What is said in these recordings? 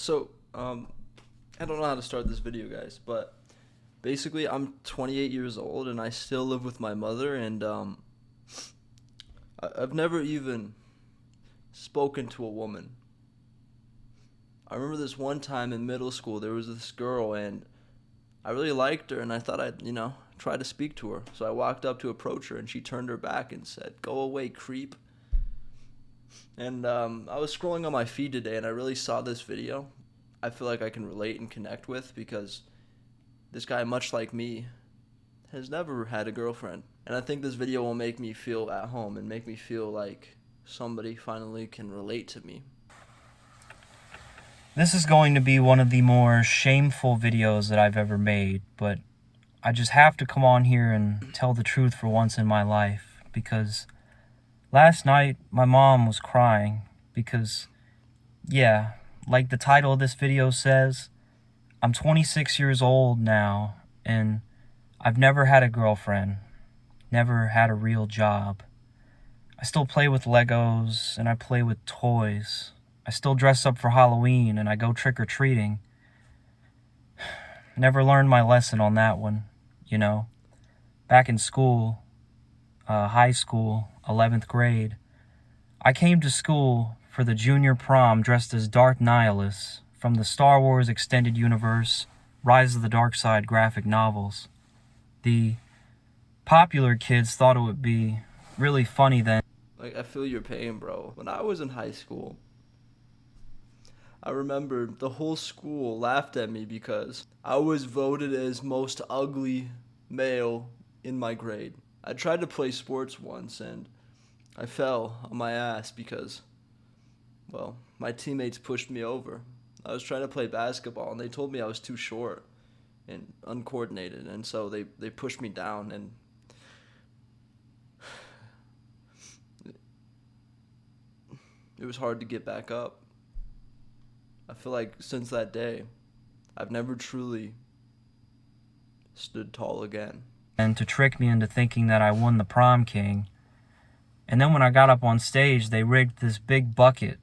So, I don't know how to start this video, guys, but basically, I'm 28 years old and I still live with my mother, and I've never even spoken to a woman. I remember this one time in middle school, there was this girl, and I really liked her, and I thought I'd, try to speak to her. So I walked up to approach her, and she turned her back and said, "Go away, creep." And I was scrolling on my feed today, and I really saw this video. I feel like I can relate and connect with because this guy, much like me, has never had a girlfriend. And I think this video will make me feel at home and make me feel like somebody finally can relate to me. This is going to be one of the more shameful videos that I've ever made, but I just have to come on here and tell the truth for once in my life, because last night my mom was crying because, yeah, like the title of this video says, I'm 26 years old now, and I've never had a girlfriend, never had a real job. I still play with Legos, and I play with toys. I still dress up for Halloween, and I go trick-or-treating. Never learned my lesson on that one, Back in school, high school, 11th grade, I came to school for the junior prom dressed as Darth Nihilus from the Star Wars Extended Universe Rise of the Dark Side graphic novels. The popular kids thought it would be really funny then. Like, I feel your pain, bro. When I was in high school, I remember the whole school laughed at me because I was voted as most ugly male in my grade. I tried to play sports once and I fell on my ass because, well, my teammates pushed me over. I was trying to play basketball and they told me I was too short and uncoordinated, and so they pushed me down, and it was hard to get back up. I feel like since that day, I've never truly stood tall again. And to trick me into thinking that I won the prom king. And then when I got up on stage, they rigged this big bucket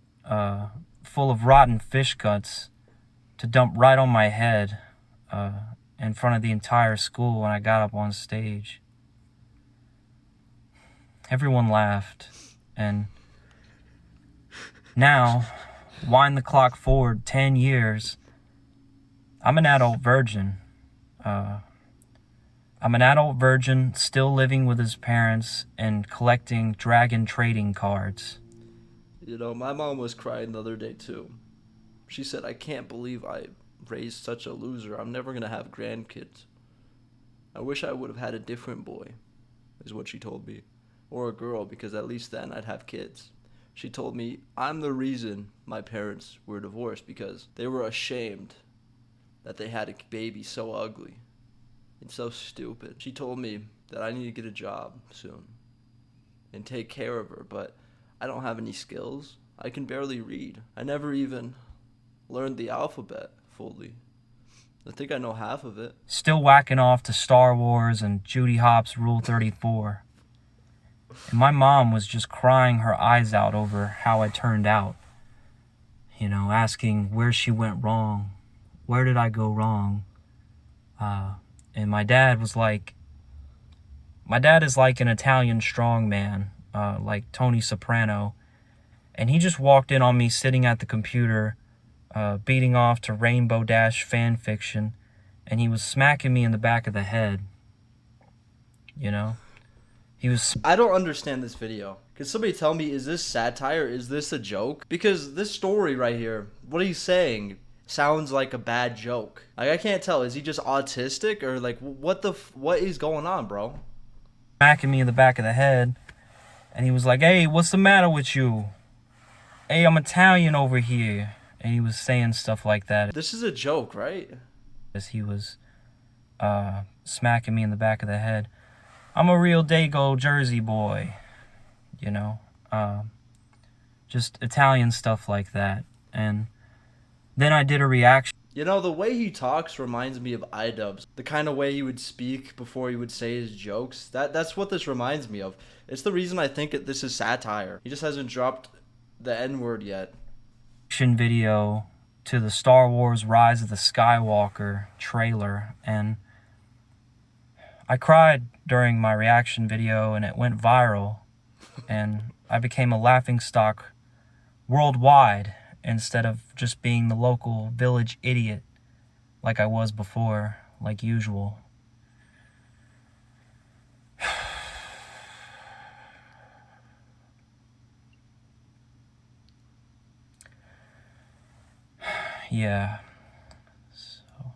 full of rotten fish guts to dump right on my head in front of the entire school when I got up on stage. Everyone laughed, and now, wind the clock forward 10 years, I'm an adult virgin. I'm an adult virgin still living with his parents and collecting dragon trading cards. My mom was crying the other day too. She said, "I can't believe I raised such a loser. I'm never going to have grandkids. I wish I would have had a different boy," is what she told me. Or a girl, because at least then I'd have kids. She told me I'm the reason my parents were divorced because they were ashamed that they had a baby so ugly and so stupid. She told me that I need to get a job soon and take care of her, but I don't have any skills. I can barely read. I never even learned the alphabet fully. I think I know half of it. Still whacking off to Star Wars and Judy Hopps' Rule 34. And my mom was just crying her eyes out over how I turned out. Asking where she went wrong. Where did I go wrong? And my dad is like an Italian strongman, like Tony Soprano. And he just walked in on me sitting at the computer, beating off to Rainbow Dash fan fiction, and he was smacking me in the back of the head. I don't understand this video. Can somebody tell me, is this satire? Is this a joke? Because this story right here, what he's saying sounds like a bad joke. Like, I can't tell. Is he just autistic, or like what is going on, bro? Smacking me in the back of the head, and he was like, "Hey, what's the matter with you? Hey, I'm Italian over here." And he was saying stuff like that. This is a joke, right? As he was smacking me in the back of the head. I'm a real Dago Jersey boy, just Italian stuff like that. And then I did a reaction. The way he talks reminds me of iDubbbz. The kind of way he would speak before he would say his jokes. That's what this reminds me of. It's the reason I think this is satire. He just hasn't dropped the N-word yet. Video to the Star Wars Rise of the Skywalker trailer, and I cried during my reaction video, and it went viral, and I became a laughingstock worldwide instead of just being the local village idiot like I was before, like usual. Yeah, so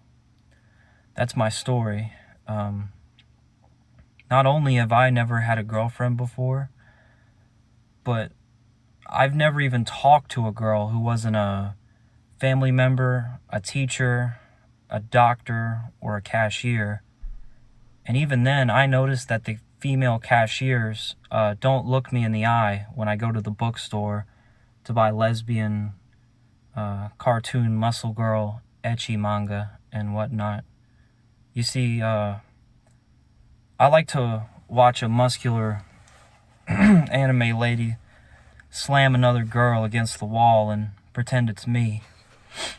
that's my story. Not only have I never had a girlfriend before, but I've never even talked to a girl who wasn't a family member, a teacher, a doctor, or a cashier. And even then, I noticed that the female cashiers don't look me in the eye when I go to the bookstore to buy lesbian, cartoon muscle girl, ecchi manga, and whatnot. You see, I like to watch a muscular anime lady slam another girl against the wall and pretend it's me.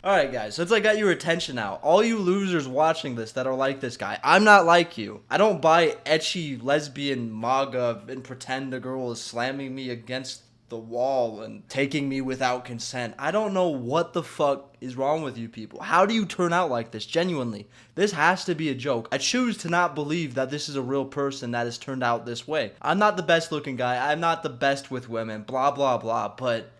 Alright, guys, since I got your attention now, all you losers watching this that are like this guy, I'm not like you. I don't buy ecchi lesbian manga and pretend the girl is slamming me against the wall and taking me without consent. I don't know what the fuck is wrong with you people. How do you turn out like this? Genuinely. This has to be a joke. I choose to not believe that this is a real person that has turned out this way. I'm not the best looking guy. I'm not the best with women. Blah, blah, blah. But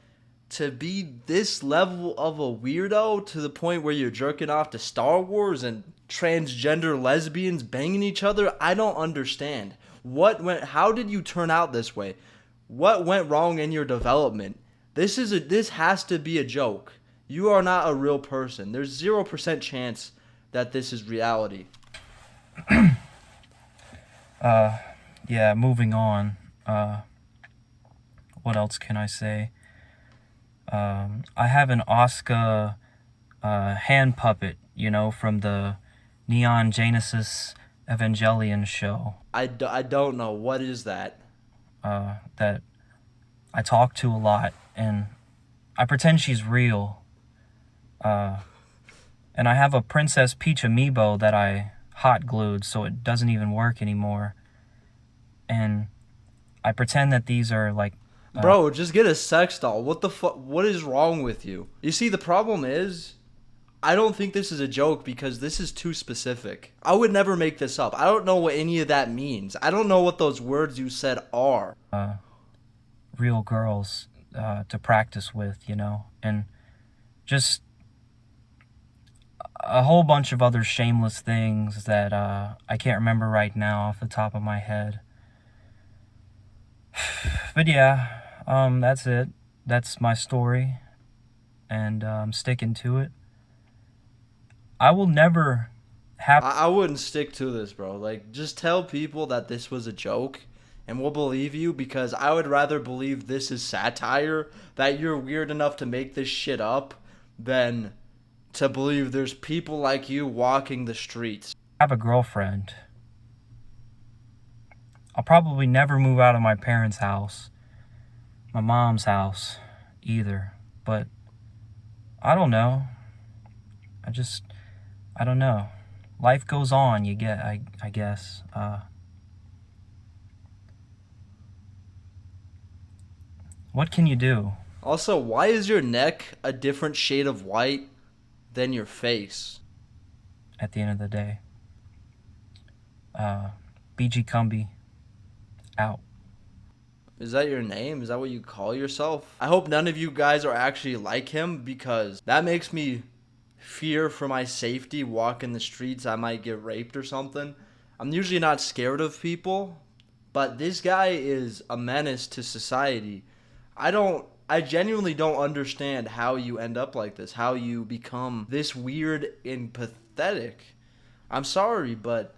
to be this level of a weirdo to the point where you're jerking off to Star Wars and transgender lesbians banging each other, I don't understand. How did you turn out this way? What went wrong in your development? This has to be a joke. You are not a real person. There's 0% chance that this is reality. Yeah, moving on. What else can I say? I have an Oscar hand puppet, from the Neon Genesis Evangelion show. I don't know. What is that? That I talk to a lot, and I pretend she's real. And I have a Princess Peach amiibo that I hot glued so it doesn't even work anymore. And I pretend that these are like... Bro, just get a sex doll. What the fuck? What is wrong with you? You see, the problem is, I don't think this is a joke because this is too specific. I would never make this up. I don't know what any of that means. I don't know what those words you said are. Real girls to practice with, and just a whole bunch of other shameless things that I can't remember right now off the top of my head. But yeah, that's it. That's my story, and I'm sticking to it. I will never have... I wouldn't stick to this, bro. Like, just tell people that this was a joke, and we'll believe you, because I would rather believe this is satire, that you're weird enough to make this shit up, than to believe there's people like you walking the streets. I have a girlfriend. I'll probably never move out of my parents' house, my mom's house, either. But I don't know. I don't know. Life goes on, I guess. What can you do? Also, why is your neck a different shade of white than your face? At the end of the day. BG Cumby. Out. Is that your name? Is that what you call yourself? I hope none of you guys are actually like him, because that makes me fear for my safety walking the streets. I might get raped or something. I'm usually not scared of people, but this guy is a menace to society. I genuinely don't understand how you end up like this, how you become this weird and pathetic. I'm sorry, but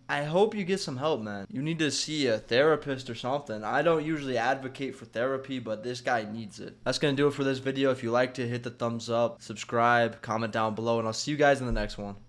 I hope you get some help, man. You need to see a therapist or something. I don't usually advocate for therapy, but this guy needs it. That's going to do it for this video. If you liked it, hit the thumbs up, subscribe, comment down below, and I'll see you guys in the next one.